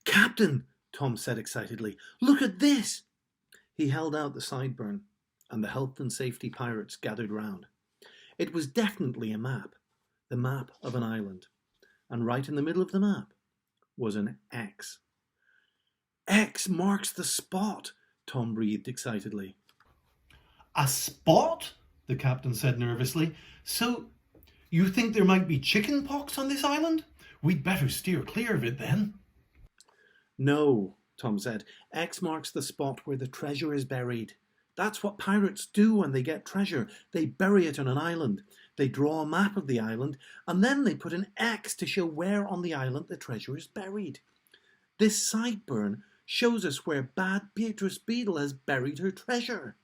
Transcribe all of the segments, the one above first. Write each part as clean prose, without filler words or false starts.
"Captain," Tom said excitedly, "look at this!" He held out the sideburn, and the health and safety pirates gathered round. It was definitely a map, the map of an island, and right in the middle of the map was an X. "X marks the spot," Tom breathed excitedly. A spot? The captain said nervously. So, you think there might be chicken pox on this island? We'd better steer clear of it then. "No," Tom said. "X marks the spot where the treasure is buried. That's what pirates do when they get treasure. They bury it on an island. They draw a map of the island, and then they put an X to show where on the island the treasure is buried. This sideburn shows us where bad Beatrice Beadle has buried her treasure."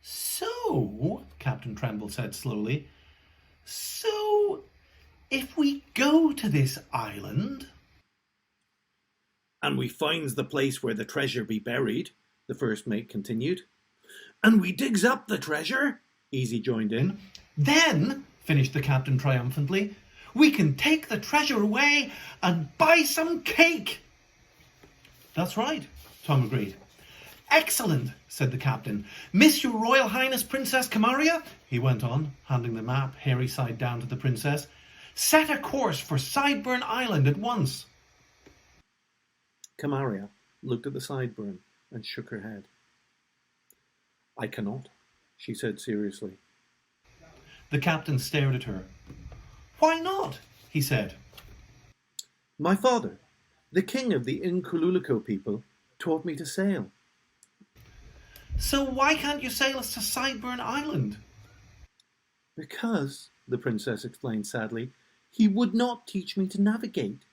So, Captain Tremble said slowly, so if we go to this island... "And we finds the place where the treasure be buried," the first mate continued. "And we digs up the treasure," Easy joined in. Then, finished the captain triumphantly, we can take the treasure away and buy some cake. That's right, Tom agreed. Excellent, said the captain. Miss Your Royal Highness Princess Camaria, he went on, handing the map hairy side down to the princess, set a course for Sideburn Island at once. Camaria looked at the sideburn and shook her head. "I cannot," she said seriously. The captain stared at her. Why not? He said. "My father, the king of the Inkululuko people, taught me to sail." So why can't you sail us to Sideburn Island? "Because," the princess explained sadly, "he would not teach me to navigate.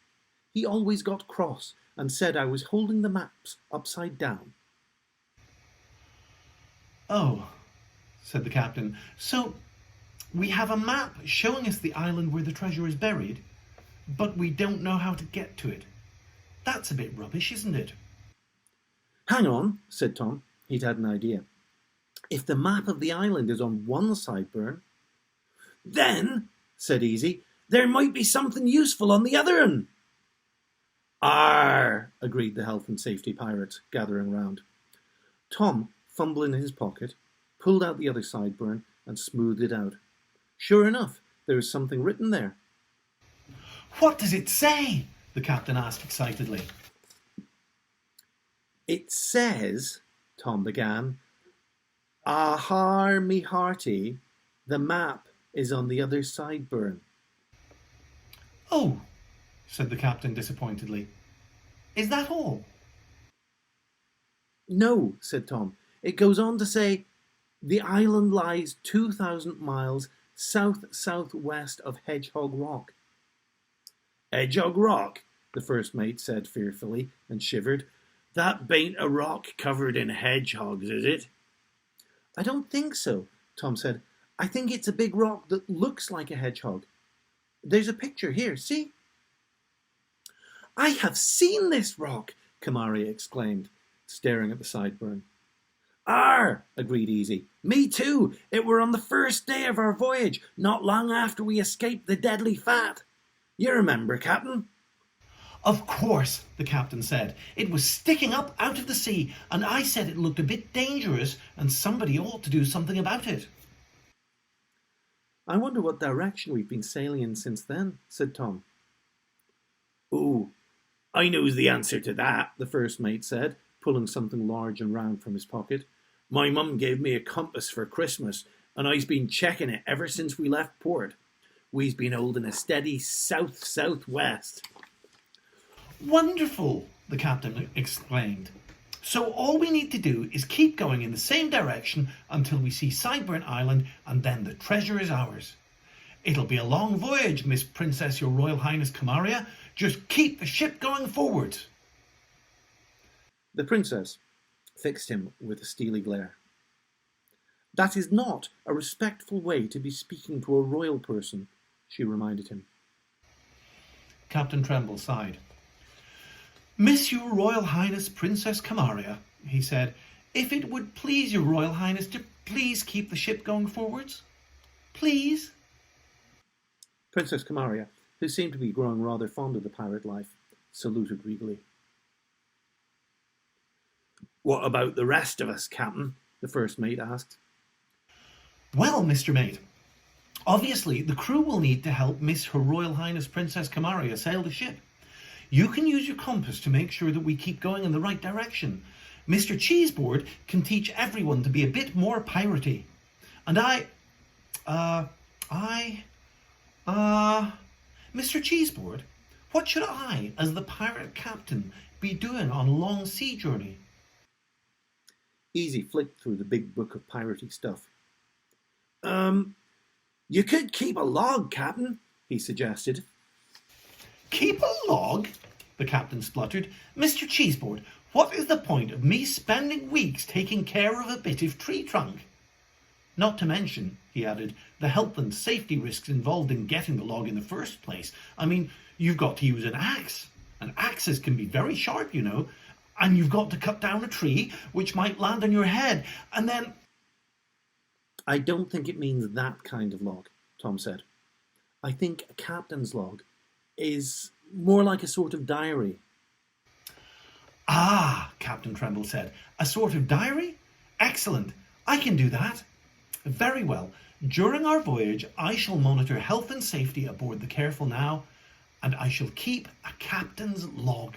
He always got cross and said I was holding the maps upside down." Oh, said the captain. So we have a map showing us the island where the treasure is buried, but we don't know how to get to it. That's a bit rubbish, isn't it? "Hang on," said Tom. He'd had an idea. "If the map of the island is on one sideburn..." "Then," said Easy, "there might be something useful on the other one." "Arr!" agreed the health and safety pirates, gathering round. Tom, fumbling in his pocket, pulled out the other sideburn and smoothed it out. Sure enough, there was something written there. What does it say? The captain asked excitedly. "It says," Tom began, "Ahar me hearty, the map is on the other sideburn." Oh, said the captain disappointedly. Is that all? "No," said Tom. "It goes on to say, the island lies 2,000 miles south-southwest of Hedgehog Rock." "Hedgehog Rock?" the first mate said fearfully and shivered. "That bain't a rock covered in hedgehogs, is it?" "I don't think so," Tom said. "I think it's a big rock that looks like a hedgehog. There's a picture here, see?" "I have seen this rock," Camaria exclaimed, staring at the sideburn. "Arr!" agreed Easy. "Me too. It were on the first day of our voyage, not long after we escaped the deadly fat. You remember, Captain?" Of course, the captain said. It was sticking up out of the sea, and I said it looked a bit dangerous and somebody ought to do something about it. "I wonder what direction we've been sailing in since then," said Tom. "Ooh, I knows the answer to that," the first mate said, pulling something large and round from his pocket. "My mum gave me a compass for Christmas, and I's been checking it ever since we left port. We's been holding a steady south-southwest." Wonderful, the captain exclaimed. So all we need to do is keep going in the same direction until we see Sideburn Island, and then the treasure is ours. It'll be a long voyage, Miss Princess Your Royal Highness Camaria. Just keep the ship going forwards. The princess fixed him with a steely glare. "That is not a respectful way to be speaking to a royal person," she reminded him. Captain Tremble sighed. Miss Your Royal Highness Princess Camaria, he said, if it would please Your Royal Highness to please keep the ship going forwards. Please? Princess Camaria, who seemed to be growing rather fond of the pirate life, saluted regally. What about the rest of us, Captain? The first mate asked. Well, Mr. Mate, obviously the crew will need to help Miss Her Royal Highness Princess Camaria sail the ship. You can use your compass to make sure that we keep going in the right direction. Mr. Cheeseboard can teach everyone to be a bit more piratey. And Mr. Cheeseboard, what should I, as the pirate captain, be doing on a long sea journey? Easy flicked through the big book of piratey stuff. You could keep a log, Captain, he suggested. Keep a log? The captain spluttered. Mr. Cheeseboard, what is the point of me spending weeks taking care of a bit of tree trunk? Not to mention, he added, the health and safety risks involved in getting the log in the first place. I mean, you've got to use an axe, and axes can be very sharp, you know, and you've got to cut down a tree, which might land on your head, and then... I don't think it means that kind of log, Tom said. I think a captain's log is more like a sort of diary. Ah, Captain Tremble said, a sort of diary? Excellent. I can do that. Very well. During our voyage, I shall monitor health and safety aboard the Careful Now, and I shall keep a captain's log.